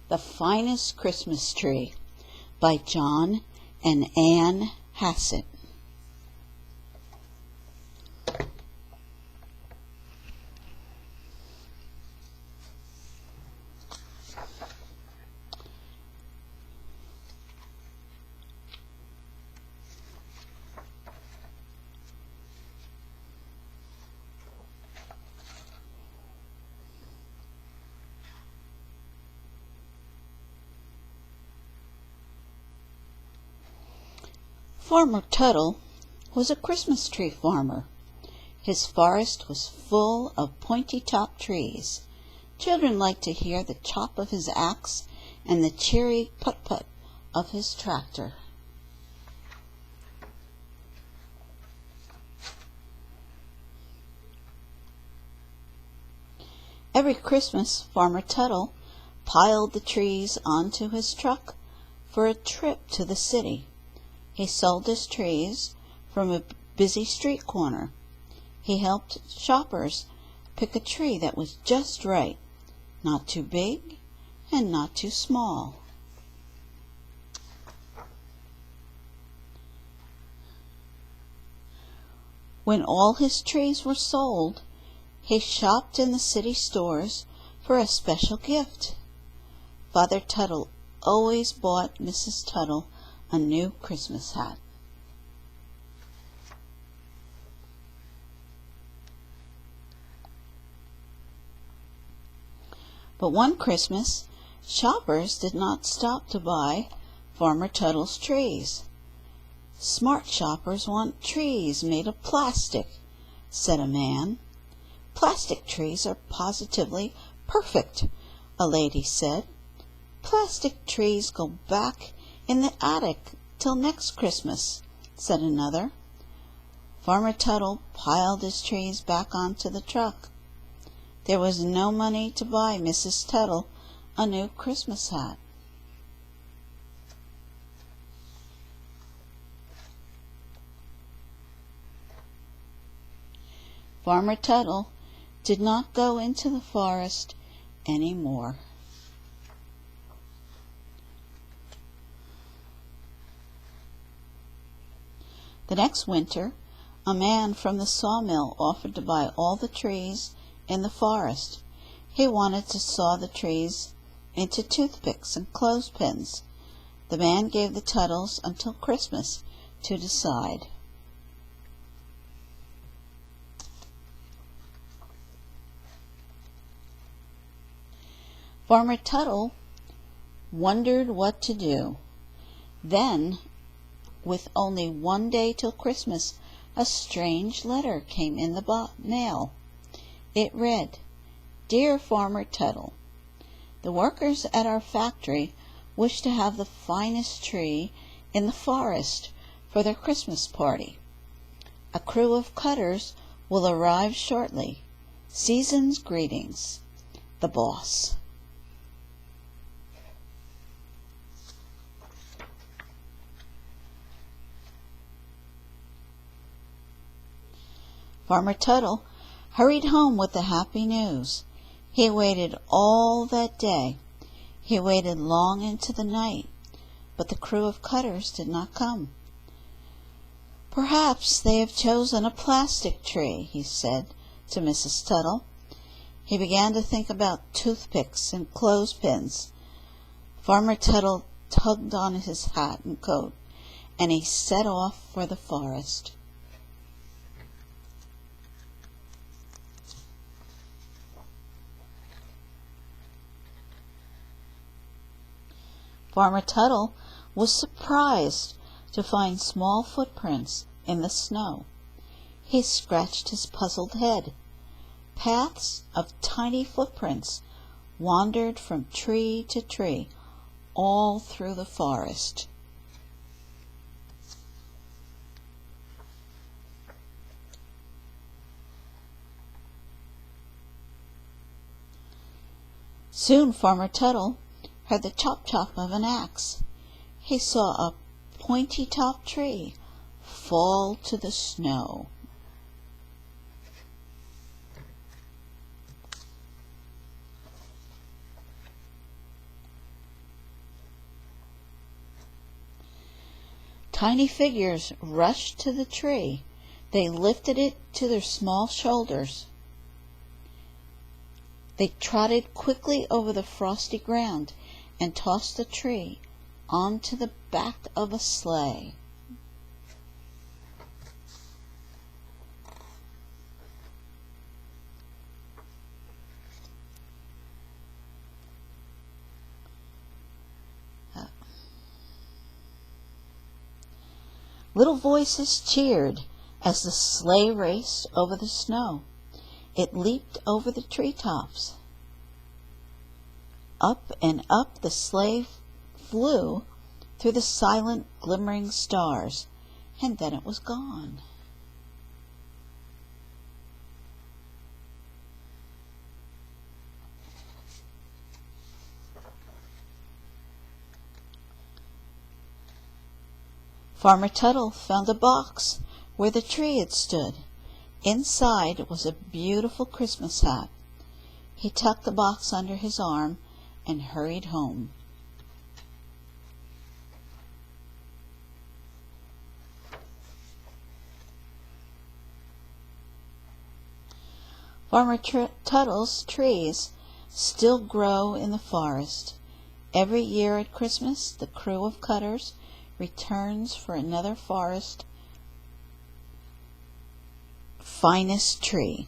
The Finest Christmas Tree by John and Anne Hassett. Farmer Tuttle was a Christmas tree farmer. His forest was full of pointy-topped trees. Children liked to hear the chop of his axe and the cheery put-put of his tractor. Every Christmas, Farmer Tuttle piled the trees onto his truck for a trip to the city. He sold his trees from a busy street corner. He helped shoppers pick a tree that was just right, not too big and not too small. When all his trees were sold, he shopped in the city stores for a special gift. Father Tuttle always bought Mrs. Tuttle a new Christmas hat. But one Christmas, shoppers did not stop to buy Farmer Tuttle's trees. "Smart shoppers want trees made of plastic," said a man. "Plastic trees are positively perfect," a lady said. "Plastic trees go back in the attic till next Christmas," said another. Farmer Tuttle piled his trees back onto the truck. There was no money to buy Mrs. Tuttle a new Christmas hat. Farmer Tuttle did not go into the forest any more. The next winter, a man from the sawmill offered to buy all the trees in the forest. He wanted to saw the trees into toothpicks and clothespins. The man gave the Tuttles until Christmas to decide. Farmer Tuttle wondered what to do. Then, with only one day till Christmas, a strange letter came in the mail. It read, "Dear Farmer Tuttle, the workers at our factory wish to have the finest tree in the forest for their Christmas party. A crew of cutters will arrive shortly. Season's greetings, the boss." Farmer Tuttle hurried home with the happy news. He waited all that day. He waited long into the night, but the crew of cutters did not come. "Perhaps they have chosen a plastic tree," he said to Mrs. Tuttle. He began to think about toothpicks and clothespins. Farmer Tuttle tugged on his hat and coat, and he set off for the forest. Farmer Tuttle was surprised to find small footprints in the snow. He scratched his puzzled head. Paths of tiny footprints wandered from tree to tree all through the forest. Soon Farmer Tuttle heard the chop-chop of an axe. He saw a pointy-topped tree fall to the snow. Tiny figures rushed to the tree. They lifted it to their small shoulders. They trotted quickly over the frosty ground and tossed the tree onto the back of a sleigh. Little voices cheered as the sleigh raced over the snow. It leaped over the treetops. Up and up the sleigh flew through the silent, glimmering stars, and then it was gone. Farmer Tuttle found a box where the tree had stood. Inside was a beautiful Christmas hat. He tucked the box under his arm and hurried home. Farmer Tuttle's trees still grow in the forest. Every year at Christmas, the crew of cutters returns for another forest finest tree.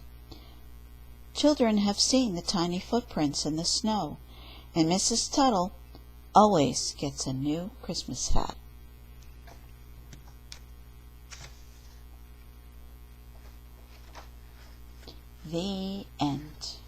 Children have seen the tiny footprints in the snow, and Mrs. Tuttle always gets a new Christmas hat. The end.